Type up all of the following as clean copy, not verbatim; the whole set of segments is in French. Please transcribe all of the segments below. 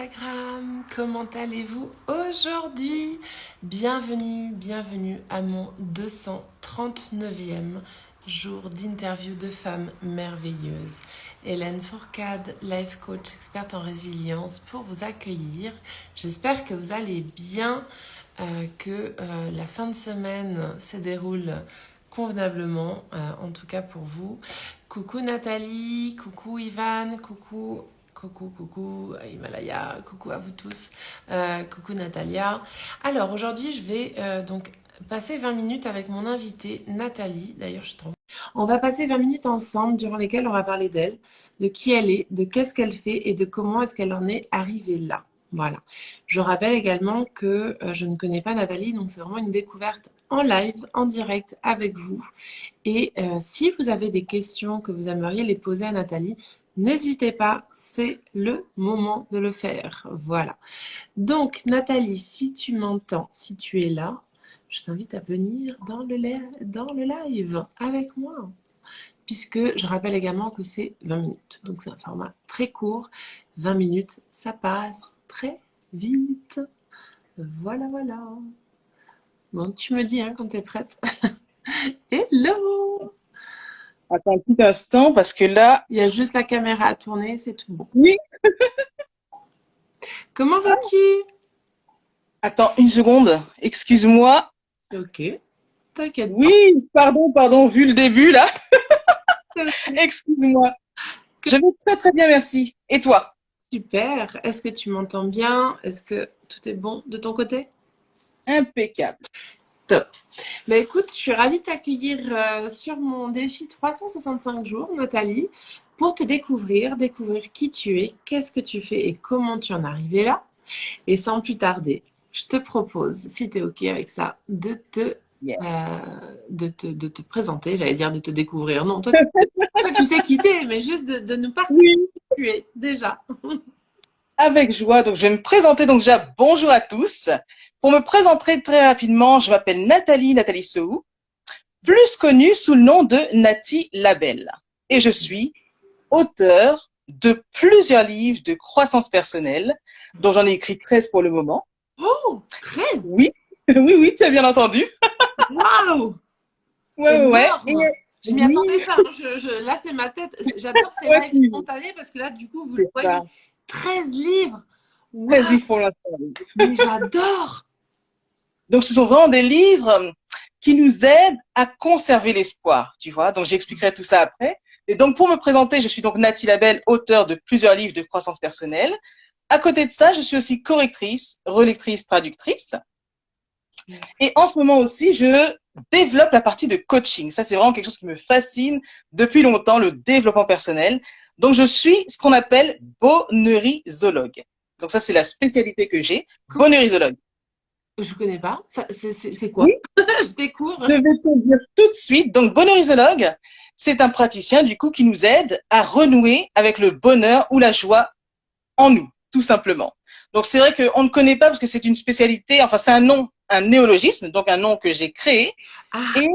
Instagram, comment allez-vous aujourd'hui? Bienvenue à mon 239e jour d'interview de femmes merveilleuses. Hélène Fourcade, life coach, experte en résilience pour vous accueillir. J'espère que vous allez bien, que la fin de semaine se déroule convenablement, en tout cas pour vous. Coucou Nathalie, coucou Ivan, coucou Himalaya, coucou à vous tous, coucou Natalia. Alors aujourd'hui je vais donc passer 20 minutes avec mon invitée Nathalie, d'ailleurs je t'envoie. On va passer 20 minutes ensemble durant lesquelles on va parler d'elle, de qui elle est, de qu'est-ce qu'elle fait et de comment est-ce qu'elle en est arrivée là. Voilà. Je rappelle également que je ne connais pas Nathalie, donc c'est vraiment une découverte en live, en direct avec vous. Et si vous avez des questions que vous aimeriez les poser à Nathalie, n'hésitez pas, c'est le moment de le faire. Voilà. Donc, Nathalie, si tu m'entends, si tu es là, je t'invite à venir dans le live avec moi. Puisque je rappelle également que c'est 20 minutes. Donc, c'est un format très court. 20 minutes, ça passe très vite. Voilà. Bon, tu me dis hein, quand tu es prête. Hello! Attends un petit instant parce que là, Il y a juste la caméra à tourner, c'est tout bon. oui, Comment vas-tu? attends une seconde, excuse-moi. Ok, t'inquiète pas. Oui, pardon, vu le début là, C'est ok. excuse-moi. Je vais très très bien, merci. Et toi? Super. Est-ce que tu m'entends bien? Est-ce que tout est bon de ton côté? Impeccable. Top. Bah écoute, je suis ravie de t'accueillir sur mon défi 365 jours, Nathalie, pour te découvrir qui tu es, qu'est-ce que tu fais et comment tu en es arrivé là. Et sans plus tarder, je te propose, si tu es OK avec ça, Yes. de te présenter, j'allais dire de te découvrir. Non, toi tu sais qui t'es, mais juste de nous partager Oui, qui tu es déjà. avec joie. Donc je vais me présenter. Donc déjà, bonjour à tous. Pour me présenter très rapidement, je m'appelle Nathalie Sou, plus connue sous le nom de Nati Label. Et je suis auteure de plusieurs livres de croissance personnelle, dont j'en ai écrit 13 pour le moment. Oh, 13. Oui, oui, tu as bien entendu. Waouh! Ouais. Et Énorme! Je m'y oui, attendais pas, hein. Là, c'est ma tête. J'adore ces ouais, lives spontanés parce que là, du coup, vous le c'est ça. voyez. 13 livres! Très Waouh! y pour l'instant. Mais j'adore! Donc, ce sont vraiment des livres qui nous aident à conserver l'espoir, tu vois. Donc, j'expliquerai tout ça après. Et donc, pour me présenter, je suis donc Nathalie Labelle, auteure de plusieurs livres de croissance personnelle. À côté de ça, je suis aussi correctrice, relectrice, traductrice. Et en ce moment aussi, je développe la partie de coaching. Ça, c'est vraiment quelque chose qui me fascine depuis longtemps, le développement personnel. Donc, je suis ce qu'on appelle bonheurisologue. Donc, ça, c'est la spécialité que j'ai, bonheurisologue. Je connais pas. C'est Oui, quoi? Je découvre. je vais te dire tout de suite. Donc, bonheurisologue, c'est un praticien, du coup, qui nous aide à renouer avec le bonheur ou la joie en nous, tout simplement. Donc, c'est vrai qu'on ne connaît pas parce que c'est une spécialité, enfin, c'est un nom, un néologisme, donc un nom que j'ai créé. Ah, Et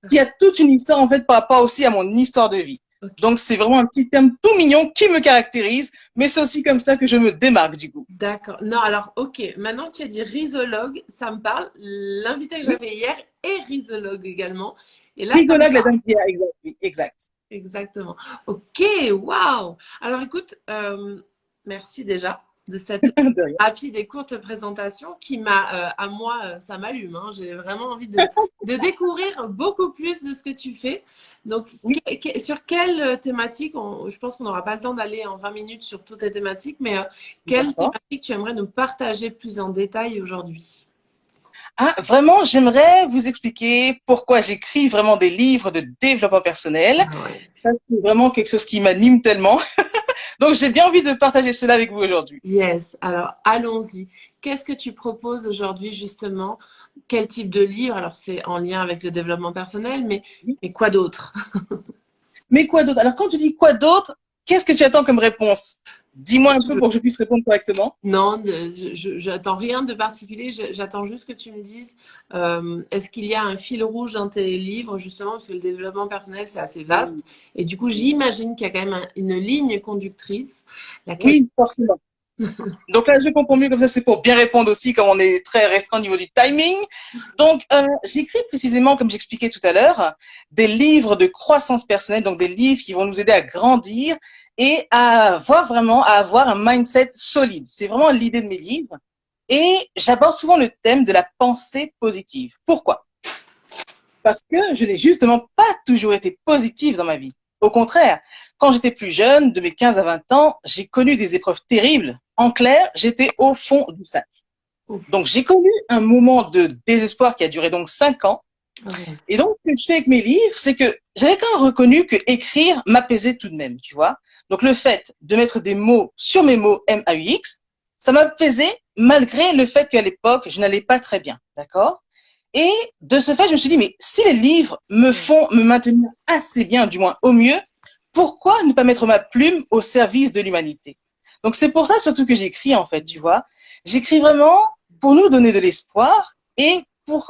qui a toute une histoire en fait par rapport aussi à mon histoire de vie. ok. Donc c'est vraiment un petit terme tout mignon qui me caractérise, mais c'est aussi comme ça que je me démarque du coup. D'accord. Non, alors, ok. Maintenant que tu as dit rhisologue, ça me parle. L'invité que Oui, j'avais hier est rhisologue également. Et là, ça me rigologue la parle. dame Pierre, exact. Oui, exact. Exactement. Ok, waouh. Alors écoute, merci déjà de cette De rien. rapide et courte présentation qui m'a, à moi, ça m'allume, hein. J'ai vraiment envie de découvrir beaucoup plus de ce que tu fais. Donc, Oui, sur quelle thématique, je pense qu'on n'aura pas le temps d'aller en 20 minutes sur toutes les thématiques, mais quelle d'accord. thématique tu aimerais nous partager plus en détail aujourd'hui? Ah, vraiment, j'aimerais vous expliquer pourquoi j'écris vraiment des livres de développement personnel. Ah ouais. Ça, c'est vraiment quelque chose qui m'anime tellement. Donc, j'ai bien envie de partager cela avec vous aujourd'hui. Yes, alors allons-y. Qu'est-ce que tu proposes aujourd'hui justement? Quel type de livre? Alors c'est en lien avec le développement personnel, mais quoi d'autre? Mais quoi d'autre? Alors, quand tu dis quoi d'autre, qu'est-ce que tu attends comme réponse? Dis-moi un peu pour que je puisse répondre correctement. Non, j'attends rien de particulier. J'attends juste que tu me dises, est-ce qu'il y a un fil rouge dans tes livres justement parce que le développement personnel c'est assez vaste et du coup j'imagine qu'il y a quand même une ligne conductrice, laquelle Oui, forcément. Donc là, je comprends mieux comme ça, c'est pour bien répondre aussi, comme on est très restreint au niveau du timing. Donc, j'écris précisément, comme j'expliquais tout à l'heure, des livres de croissance personnelle, donc des livres qui vont nous aider à grandir et à avoir un mindset solide. C'est vraiment l'idée de mes livres. Et j'aborde souvent le thème de la pensée positive. Pourquoi? Parce que je n'ai justement pas toujours été positive dans ma vie. Au contraire, quand j'étais plus jeune, de mes 15 à 20 ans, j'ai connu des épreuves terribles. En clair, j'étais au fond du sac. Donc, j'ai connu un moment de désespoir qui a duré donc 5 ans. Et donc, ce que je fais avec mes livres, c'est que j'avais quand même reconnu que écrire m'apaisait tout de même, tu vois. Donc, le fait de mettre des mots sur mes mots MAUX, ça m'apaisait malgré le fait qu'à l'époque, je n'allais pas très bien, d'accord? Et de ce fait, je me suis dit, mais si les livres me font me maintenir assez bien, du moins au mieux, pourquoi ne pas mettre ma plume au service de l'humanité? Donc, c'est pour ça surtout que j'écris, en fait, tu vois. J'écris vraiment pour nous donner de l'espoir et pour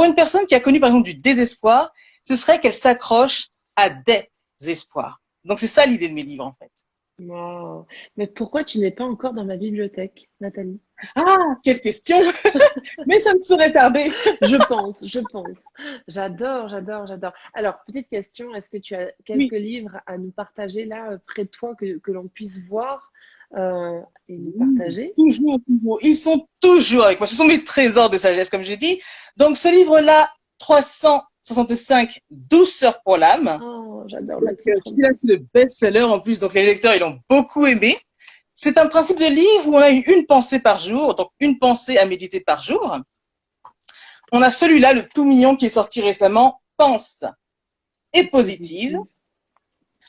une personne qui a connu, par exemple, du désespoir, ce serait qu'elle s'accroche à des espoirs. Donc, c'est ça l'idée de mes livres, en fait. Wow. Mais pourquoi tu n'es pas encore dans ma bibliothèque, Nathalie? Ah, quelle question! Mais ça ne saurait tarder. Je pense, je pense. J'adore, j'adore, j'adore. Alors, petite question, est-ce que tu as quelques Oui. livres à nous partager là, près de toi, que l'on puisse voir et nous Oui, partager? toujours, toujours. Ils sont toujours avec moi. Ce sont mes trésors de sagesse, comme je dis. Donc, ce livre-là, 365 douceurs pour l'âme. Oh, j'adore Donc, le titre. celui-là, c'est le best-seller en plus. Donc, les lecteurs, ils l'ont beaucoup aimé. C'est un principe de livre où on a une pensée par jour. Donc, une pensée à méditer par jour. On a celui-là, le tout mignon, qui est sorti récemment, Pense et positive. Positive.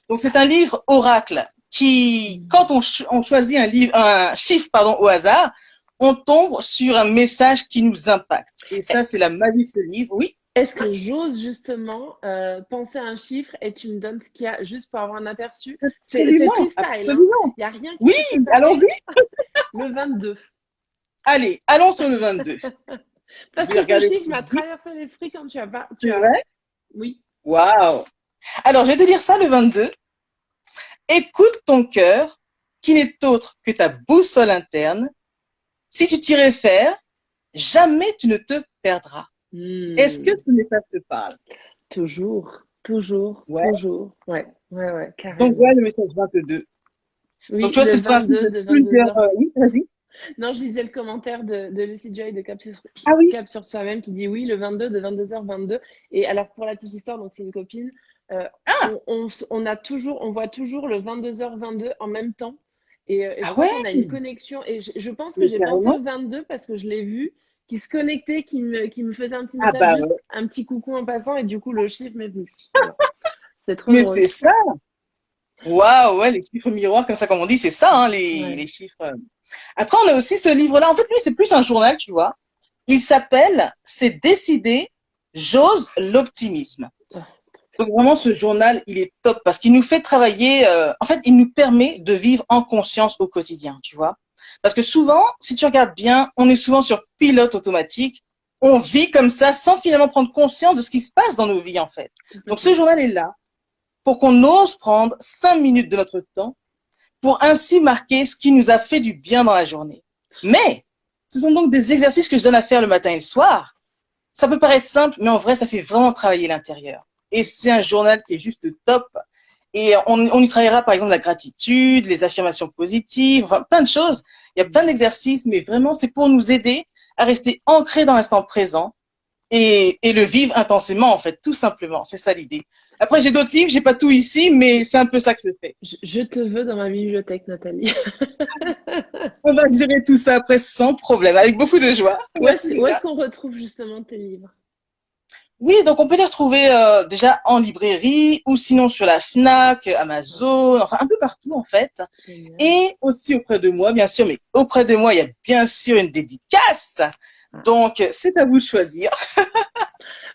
Donc, c'est un livre oracle qui, quand on choisit un chiffre, pardon, au hasard, on tombe sur un message qui nous impacte. Et ça, c'est la magie de ce livre. Oui, Est-ce que j'ose justement penser à un chiffre et tu me donnes ce qu'il y a juste pour avoir un aperçu? C'est absolument, freestyle, hein? absolument. Il n'y a rien qui Oui, t'est préparé. allons-y. Le 22. Allez, allons sur le 22. Je Parce vais que ce regarder chiffre ce m'a livre. traversé l'esprit quand tu as pas. C'est vrai? Oui. Waouh. Alors, je vais te lire ça, le 22. Écoute ton cœur, qui n'est autre que ta boussole interne. Si tu t'y réfères, jamais tu ne te perdras. Est-ce que Hmm. ce message te parle? Toujours, toujours, Ouais. toujours. Ouais, ouais, ouais, Donc, carrément. voilà le message 22. Donc, Oui, tu vois, le c'est le principe 22 de de plusieurs. 22h. Oui, vas-y. Non, je lisais le commentaire de Lucy Joy de Ah oui. Cap sur soi-même qui dit oui, le 22 de 22h22. Et alors, pour la petite histoire, donc c'est une copine, euh, Ah, on voit toujours le 22h22 en même temps. Et je ah crois ouais, qu'on a une connexion. Et je pense que mais j'ai pensé carrément. au 22 parce que je l'ai vu, qui se connectait, qui me faisait un petit Ah message, bah juste ouais. un petit coucou en passant. Et du coup, le chiffre m'est venu. Voilà. C'est trop Mais drôle. c'est ça. Waouh, ouais, les chiffres miroirs, comme ça, comme on dit, c'est ça, hein, Ouais. les chiffres. Après, on a aussi ce livre-là. En fait, lui, c'est plus un journal, tu vois. Il s'appelle C'est décidé, j'ose l'optimisme. Oh, Donc vraiment, ce journal, il est top parce qu'il nous fait travailler. En fait, il nous permet de vivre en conscience au quotidien, tu vois. Parce que souvent, si tu regardes bien, on est souvent sur pilote automatique. On vit comme ça sans finalement prendre conscience de ce qui se passe dans nos vies, en fait. Donc ce complètement. journal est là pour qu'on ose prendre 5 minutes de notre temps pour ainsi marquer ce qui nous a fait du bien dans la journée. Mais ce sont donc des exercices que je donne à faire le matin et le soir. Ça peut paraître simple, mais en vrai, ça fait vraiment travailler l'intérieur. Et c'est un journal qui est juste top. Et on y travaillera par exemple la gratitude, les affirmations positives, enfin plein de choses. Il y a plein d'exercices, mais vraiment c'est pour nous aider à rester ancrés dans l'instant présent et le vivre intensément en fait, tout simplement. C'est ça l'idée. Après j'ai d'autres livres, j'ai pas tout ici, mais c'est un peu ça que je fais. Je te veux dans ma bibliothèque, Nathalie. On va gérer tout ça après sans problème, avec beaucoup de joie. Merci Où est-ce Léna. qu'on retrouve justement tes livres? Oui, donc on peut les retrouver déjà en librairie ou sinon sur la Fnac, Ah, Amazon, enfin un peu partout en fait. génial. Et aussi auprès de moi, bien sûr, mais auprès de moi, il y a bien sûr une dédicace. Ah. Donc, c'est à vous de choisir.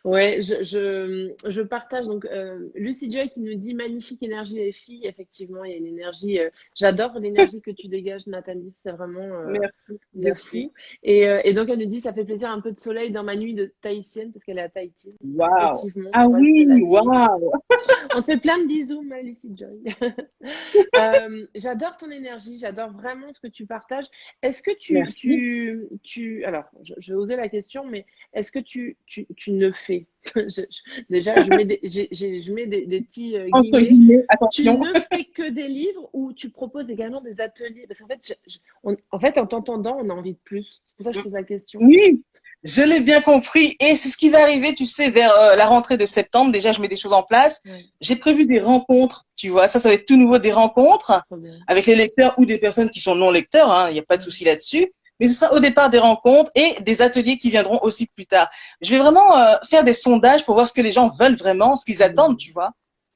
Ouais, je partage. Donc, Lucy Joy qui nous dit magnifique énergie les filles. Effectivement, il y a une énergie. J'adore l'énergie que tu dégages, Nathalie. C'est vraiment Merci, de merci. fou. Et donc, elle nous dit ça fait plaisir un peu de soleil dans ma nuit de tahitienne parce qu'elle est à Tahiti. Waouh. Effectivement, Ah pour elle, c'est la oui, nuit. waouh. On te fait plein de bisous, ma Lucy Joy. J'adore ton énergie, j'adore vraiment ce que tu partages. Est-ce que Merci. alors, je vais oser la question, mais est-ce que tu ne fais, déjà, je mets je mets des petits Entre guillemets, guillemets, tu attention. ne fais que des livres ou tu proposes également des ateliers? Parce qu'en fait, en fait, en t'entendant, on a envie de plus. C'est pour ça que je pose la question. Oui, je l'ai bien compris. Et c'est ce qui va arriver, tu sais, vers la rentrée de septembre. Déjà, je mets des choses en place. Ouais, J'ai prévu des rencontres, tu vois. Ça va être tout nouveau, des rencontres trop bien. avec les lecteurs ou des personnes qui sont non lecteurs. Hein. Il n'y a pas de Ouais. souci là-dessus. Mais ce sera au départ des rencontres et des ateliers qui viendront aussi plus tard. Je vais vraiment faire des sondages pour voir ce que les gens veulent vraiment, ce qu'ils attendent, tu vois.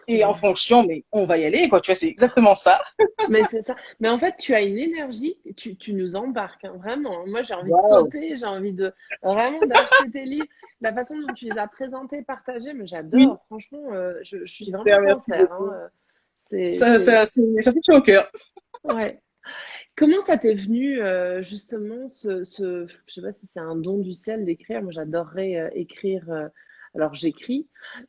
Trop Et en bien. fonction, mais on va y aller, quoi. Tu vois, c'est exactement ça. Mais c'est ça. Mais en fait, tu as une énergie, tu nous embarques, hein, vraiment. Moi, j'ai envie de Waouh. sauter, j'ai envie de vraiment d'acheter tes livres. La façon dont tu les as présentés, partagés, mais Oui, j'adore. Franchement, je suis vraiment super, merci sincère, hein. beaucoup. C'est... Ça fait chaud au cœur. Ouais. Comment ça t'est venu, justement, je sais pas si c'est un don du ciel d'écrire. Moi, j'adorerais écrire. Alors, j'écris,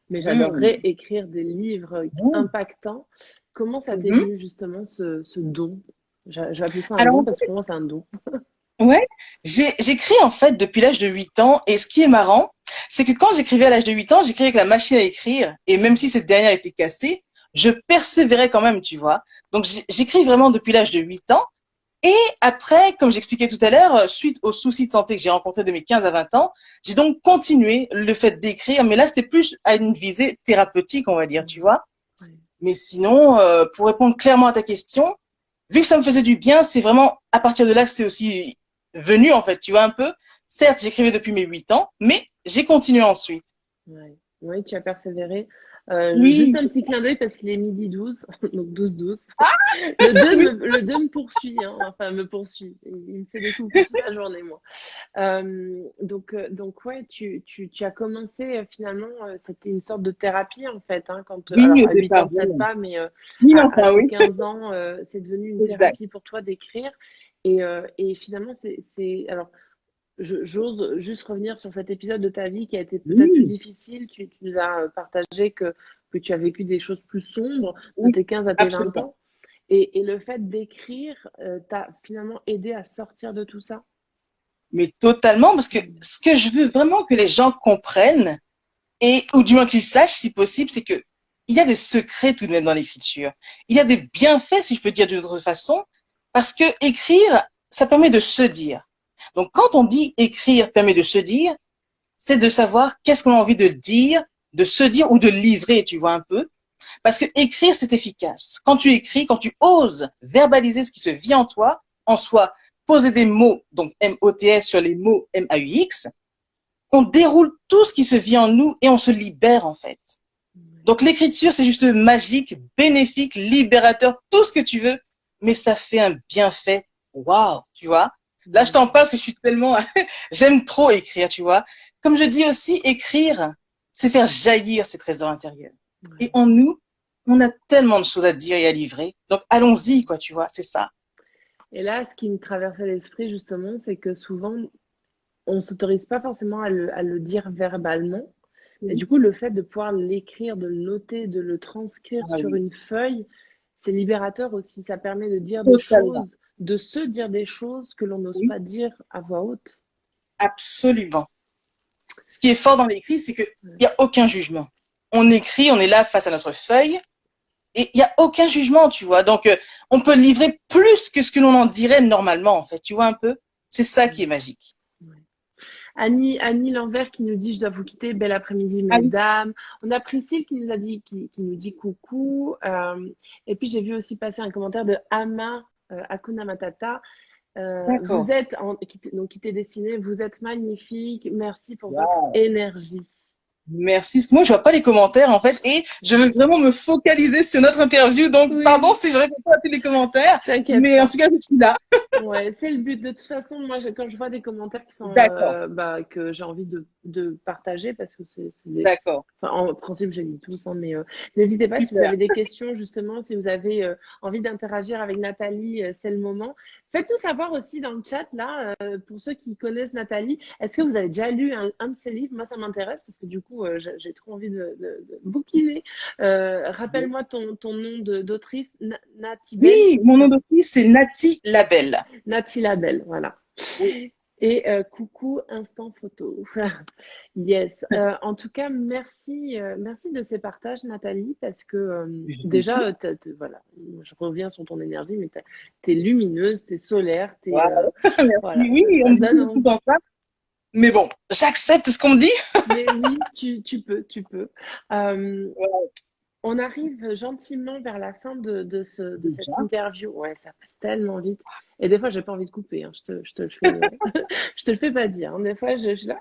mais Mmh. j'adorerais écrire des livres Mmh. impactants. Comment ça t'est Mhm. venu, justement, ce don? Je vais appeler ça un don Alors, parce que pour moi, c'est un don. ouais, j'écris en fait depuis l'âge de 8 ans et ce qui est marrant, c'est que quand j'écrivais à l'âge de 8 ans, j'écrivais avec la machine à écrire et même si cette dernière était cassée, je persévérais quand même, tu vois. Donc j'écris vraiment depuis l'âge de 8 ans et après, comme j'expliquais tout à l'heure, suite aux soucis de santé que j'ai rencontrés de mes 15 à 20 ans, j'ai donc continué le fait d'écrire, mais là c'était plus à une visée thérapeutique, on va dire, tu Mhm. vois. Ouais. Mais sinon, pour répondre clairement à ta question, vu que ça me faisait du bien, c'est vraiment à partir de là que c'est aussi venu, en fait, tu vois un peu. Certes, j'écrivais depuis mes 8 ans, mais j'ai continué ensuite. Ouais. Oui, tu as persévéré. Juste Oui, un c'est petit clin d'œil parce qu'il est midi 12, donc 12-12. Le 2 me poursuit, hein, enfin me poursuit. Il me fait des coucous toute la journée, moi. Donc ouais, tu as commencé finalement, c'était une sorte de thérapie en fait, hein, oui, alors au à 8 départ, ans peut-être vraiment. pas, mais Oui, à enfin, tes oui, 15 ans, c'est devenu une exact. thérapie pour toi d'écrire. Et finalement, alors, j'ose juste revenir sur cet épisode de ta vie qui a été peut-être plus Oui, difficile. Tu nous as partagé que tu as vécu des choses plus sombres de oui, tes 15 à tes 20 absolument. ans. Et le fait d'écrire t'a finalement aidé à sortir de tout ça. Mais totalement, parce que Mm. ce que je veux vraiment que les gens comprennent, et ou du moins qu'ils sachent si possible, c'est que il y a des secrets tout de même dans l'écriture. Il y a des bienfaits, si je peux dire d'une autre façon, parce que écrire, ça permet de se dire. Donc quand on dit écrire permet de se dire, c'est de savoir qu'est-ce qu'on a envie de se dire ou de livrer, tu vois un peu. Parce que écrire, c'est efficace. Quand tu écris, quand tu oses verbaliser ce qui se vit en toi, en soi, poser des mots, donc M-O-T-S sur les mots M-A-U-X, on déroule tout ce qui se vit en nous et on se libère en fait. Ouais. Donc l'écriture, c'est juste magique, bénéfique, libérateur, tout ce que tu veux, mais ça fait un bienfait. Waouh, tu vois. Là, je t'en Ouais. parle parce que je suis tellement, j'aime trop écrire, tu vois. Comme je dis aussi, écrire, c'est faire jaillir ses trésors intérieurs. Et Ouais. en nous, on a tellement de choses à dire et à livrer. Donc allons-y, quoi, tu vois, c'est ça. Et là, ce qui me traversait l'esprit, justement, c'est que souvent, on ne s'autorise pas forcément à le dire verbalement. Et Oui. du coup, le fait de pouvoir l'écrire, de le noter, de le transcrire Ah sur oui, une feuille, c'est libérateur aussi. Ça permet de dire des totalement. choses, de se dire des choses que l'on n'ose Oui, pas dire à voix haute. absolument. Ce qui est fort dans l'écrit, c'est qu'il Ouais. n'y a aucun jugement. On écrit, on est là face à notre feuille, et il n'y a aucun jugement, tu vois. Donc, on peut livrer plus que ce que l'on en dirait normalement, en fait. Tu vois un peu. C'est ça qui est Ouais. magique. Ouais. Annie Lanvert qui nous dit je dois vous quitter, bel après-midi Ah oui, mesdames. On a Priscille qui nous a dit qui nous dit coucou. Et puis j'ai vu aussi passer un commentaire de Ama Hakuna Matata. d'accord. Vous êtes donc qui t'est dessiné, vous êtes magnifique. Merci pour votre Wow. énergie. Merci. Moi, je vois pas les commentaires, en fait, et je veux vraiment me focaliser sur notre interview. Donc, Oui, pardon si je réponds pas à tous les commentaires, t'inquiète mais en pas. tout cas, je suis là. Ouais, c'est le but. De toute façon, moi, quand je vois des commentaires qui sont, D'accord, que j'ai envie de partager, parce que c'est des, d'accord. enfin, en principe, je lis tous, hein, mais n'hésitez pas si vous Super. avez des questions, justement, si vous avez envie d'interagir avec Nathalie, c'est le moment. Faites-nous savoir aussi dans le chat, là, pour ceux qui connaissent Nathalie, est-ce que vous avez déjà lu un de ses livres? Moi, ça m'intéresse parce que du coup, j'ai trop envie de bouquiner. Rappelle-moi ton nom d'autrice, Natibel, Oui, c'est mon nom ça? de fille, c'est Nati Labelle. Nati Label, voilà. Oui. Et coucou Instant Photo. Yes. En tout cas, merci, merci de ces partages, Nathalie, parce que déjà, voilà, je reviens sur ton énergie, mais t'es lumineuse, t'es solaire, Wow. voilà, Merci. Oui, on ça me dit donne tout dans envie. ça. Mais bon, j'accepte ce qu'on me dit. Mais oui, tu peux, tu peux. Euh, Voilà. On arrive gentiment vers la fin de cette Déjà. interview. Ouais, ça passe tellement vite. Et des fois, j'ai pas envie de couper, hein. Je te le fais, je te le fais pas dire, hein. Des fois, je suis là,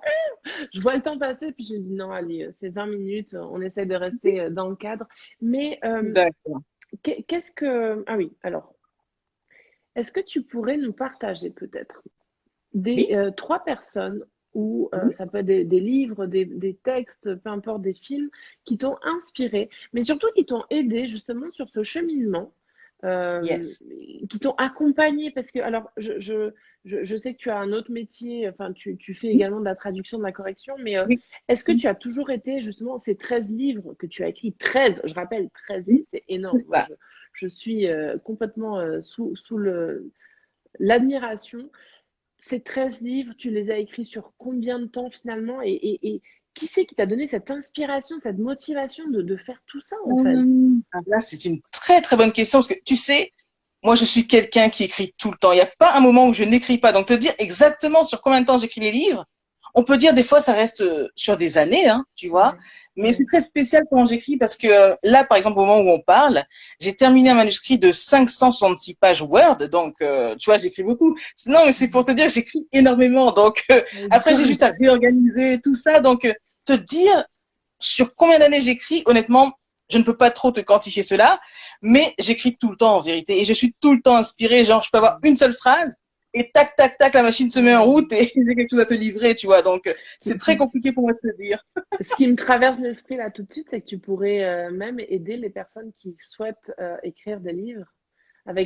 je vois le temps passer, puis je me dis non, allez, c'est 20 minutes, on essaie de rester dans le cadre. Mais D'accord. qu'est-ce que... Ah oui, alors, est-ce que tu pourrais nous partager peut-être des Oui. trois personnes ou Mhm. ça peut être des livres, des textes, peu importe, des films qui t'ont inspiré, mais surtout qui t'ont aidé justement sur ce cheminement, euh, Yes. qui t'ont accompagné parce que alors je sais que tu as un autre métier, enfin tu fais Oui. également de la traduction, de la correction, mais Oui. est-ce que Oui. tu as toujours été justement ces 13 livres que tu as écrits, 13, je rappelle 13 livres, Oui. c'est C'est énorme. Moi ça. je suis complètement sous l'admiration. Ces 13 livres, tu les as écrits sur combien de temps finalement et qui c'est qui t'a donné cette inspiration, cette motivation de faire tout ça en fait? Là, c'est une très, très bonne question parce que tu sais, moi, je suis quelqu'un qui écrit tout le temps. Il n'y a pas un moment où je n'écris pas. Donc, te dire exactement sur combien de temps j'écris les livres, on peut dire des fois, ça reste sur des années, hein, tu vois. Ouais, Mais c'est ouais. très spécial quand j'écris parce que là, par exemple, au moment où on parle, j'ai terminé un manuscrit de 566 pages Word. Donc, tu vois, j'écris beaucoup. Non, mais c'est pour te dire, j'écris énormément. Donc, Ouais, du coup, après, j'ai juste à réorganiser tout ça. Donc, te dire sur combien d'années j'écris, honnêtement, je ne peux pas trop te quantifier cela, mais j'écris tout le temps en vérité et je suis tout le temps inspirée. Genre, je peux avoir une seule phrase et tac, tac, tac, la machine se met en ouais. route et j'ai quelque chose à te livrer, tu vois. Donc, c'est très Puis, compliqué pour moi de te dire. ce qui me traverse l'esprit là tout de suite, c'est que tu pourrais même aider les personnes qui souhaitent écrire des livres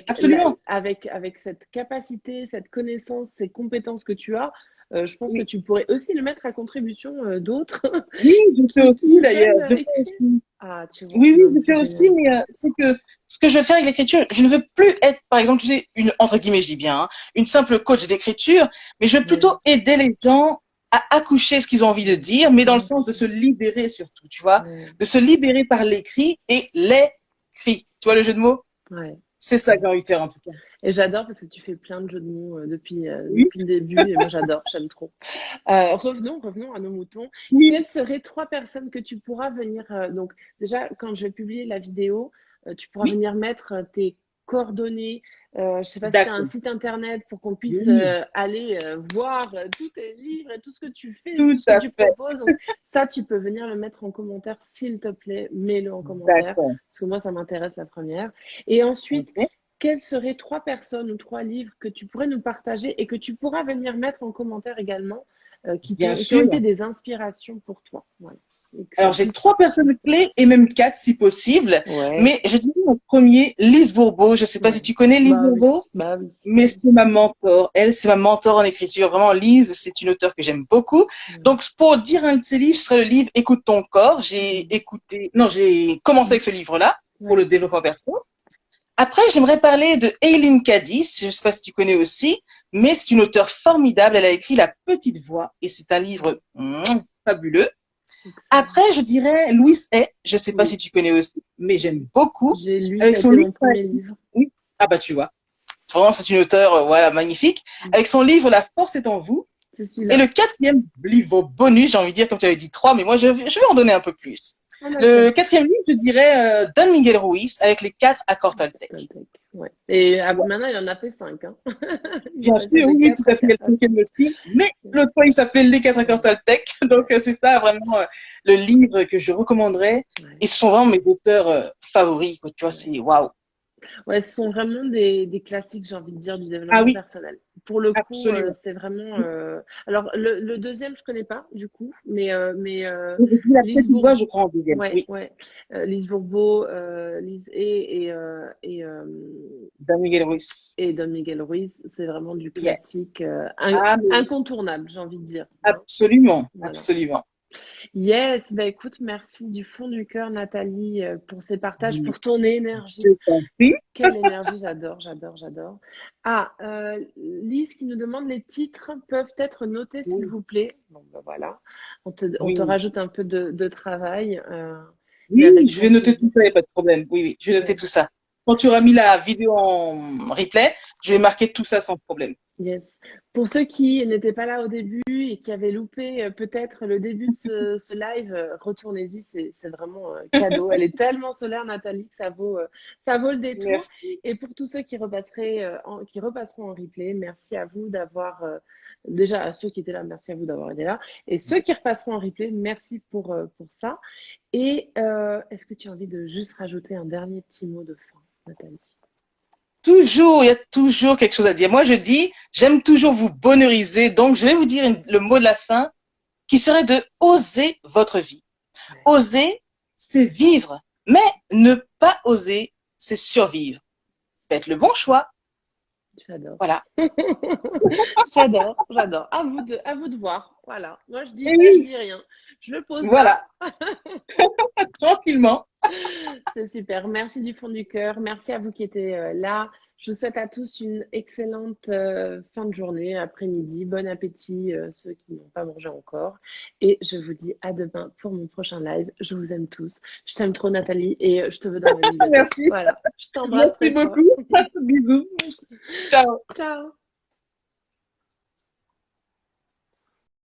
Absolument. avec cette capacité, cette connaissance, ces compétences que tu as. Je pense que Oui, tu pourrais aussi le mettre à contribution d'autres oui, je fais aussi qui d'ailleurs. veulent Je fais écrire. aussi. Ah, tu vois, Oui, oui, non, mais je c'est fais aussi, génial. mais c'est que ce que je veux faire avec l'écriture, je ne veux plus être, par exemple, tu sais, une, entre guillemets, je dis bien, hein, une simple coach d'écriture, mais je veux Ouais, plutôt aider les gens à accoucher ce qu'ils ont envie de dire, mais dans le ouais, sens de se libérer surtout, tu vois, ouais, de se libérer par l'écrit et l'écrit. Tu vois le jeu de mots? ouais. C'est ça que j'ai envie de faire en tout cas. Et j'adore parce que tu fais plein de jeux de mots Oui, depuis le début et moi j'adore, j'aime trop. Revenons à nos moutons. oui, Quelles seraient trois personnes que tu pourras venir, donc déjà quand je vais publier la vidéo, tu pourras oui, venir mettre tes coordonnées. Je ne sais pas si tu as un d'accord. site internet pour qu'on puisse Oui, aller voir tous tes livres et tout ce que tu fais, tout tout ce que à tu fait. proposes. Donc ça, tu peux venir le mettre en commentaire, s'il te plaît, mets-le en commentaire, D'accord. parce que moi, ça m'intéresse la première. Et ensuite, Ok. quelles seraient trois personnes ou trois livres que tu pourrais nous partager et que tu pourras venir mettre en commentaire également, Bien qui ont sûr. été des inspirations pour toi. Voilà. Et que ça Alors, j'ai puisse. trois personnes clés et même quatre si possible. Ouais, Mais je dirais en premier, Lise Bourbeau. Je ne sais pas si ouais. tu connais Lise Bah oui, Bourbeau, bah oui, bah mais c'est oui. ma mentor. Elle, c'est ma mentor en écriture. Vraiment, Lise, c'est une auteure que j'aime beaucoup. Ouais. Donc, pour dire un de ses livres, ce serait le livre Écoute ton corps. Mhm. J'ai commencé avec Mhm. ce livre-là pour le Ouais. développement personnel. Après, j'aimerais parler de Eileen Cadiz. Je ne sais pas si tu connais aussi, mais c'est une auteure formidable. Elle a écrit La Petite Voix et c'est un livre fabuleux. Après, Excellent. je dirais Louis Hay. Je ne sais pas si Oui, tu connais aussi, mais j'aime beaucoup. j'ai lu, Avec ça a son été livre, mon premier livre. oui. Ah bah tu vois. Vraiment, c'est une auteure, voilà, magnifique. Mhm. Avec son livre La force est en vous. C'est Et celui-là. le quatrième livre bonus, j'ai envie de dire, comme tu avais dit trois, mais moi, je vais en donner un peu plus. Ah, d'accord. Le quatrième livre, je dirais Don Miguel Ruiz avec les 4 accords Toltec. Toltec, ouais. Et maintenant, il en a fait 5, hein. Il est Bien passé sûr, de oui, oui, 4 tout à à fait, il y a 4 le cinquième aussi. Mais Ouais. l'autre fois, il s'appelait Les 4 accords Ouais. Toltec. Donc, c'est ça vraiment le livre que je recommanderais. Ouais. Et ce sont vraiment mes auteurs favoris, quoi. Tu vois, Ouais. c'est waouh. Ouais, ce sont vraiment des classiques, j'ai envie de dire, du Ah développement oui, personnel. Pour le coup, absolument. c'est vraiment. Alors, le deuxième, je connais pas, du coup, mais Et puis après, Lise tu vois, Bourbeau. je crois en deuxième. Ouais, Oui, ouais. Lise Bourbeau, Lise Don Miguel Ruiz. et Don Miguel Ruiz, c'est vraiment du Yeah. classique Ah, mais incontournable, j'ai envie de dire, hein. absolument, Voilà. absolument. Yes, bah écoute, merci du fond du cœur, Nathalie, pour ces partages, Oui, pour ton énergie. je t'en prie. Quelle énergie, j'adore, j'adore, j'adore. Ah, Lise qui nous demande les titres peuvent être notés, s'il Oui, vous plaît. Bon, ben voilà, on te oui. rajoute un peu de travail, mais Oui, avec je vais grand noter plaisir. tout ça, il n'y a pas de problème. Oui, oui, je vais noter Yes, tout ça. Quand tu auras mis la vidéo en replay, je vais marquer tout ça sans problème. yes. Pour ceux qui n'étaient pas là au début et qui avaient loupé peut-être le début de ce live, retournez-y, c'est vraiment cadeau. Elle est tellement solaire, Nathalie, que ça vaut le détour. Merci. Et pour tous ceux qui repasseront en replay, merci à vous d'avoir, déjà à ceux qui étaient là, merci à vous d'avoir été là. Et ceux qui repasseront en replay, merci pour ça. Et est-ce que tu as envie de juste rajouter un dernier petit mot de fin, Nathalie? Toujours, il y a toujours quelque chose à dire. Moi, je dis, j'aime toujours vous bonheuriser. Donc, je vais vous dire le mot de la fin qui serait de oser votre vie. Ouais, Oser, c'est vivre. Mais ne pas oser, c'est survivre. Faites le bon choix. j'adore. Voilà. J'adore, j'adore. À vous de voir. Voilà. Moi, je dis Et ça, je oui, dis rien. Je pose là. voilà, tranquillement. C'est super. Merci du fond du cœur. Merci à vous qui étiez là. Je vous souhaite à tous une excellente fin de journée, après-midi. Bon appétit, ceux qui n'ont pas mangé encore. Et je vous dis à demain pour mon prochain live. Je vous aime tous. Je t'aime trop, Nathalie, et je te veux dans ma bibliothèque. Merci. Voilà. Je t'embrasse Merci très fort. beaucoup. Bisous. Ciao. Ciao.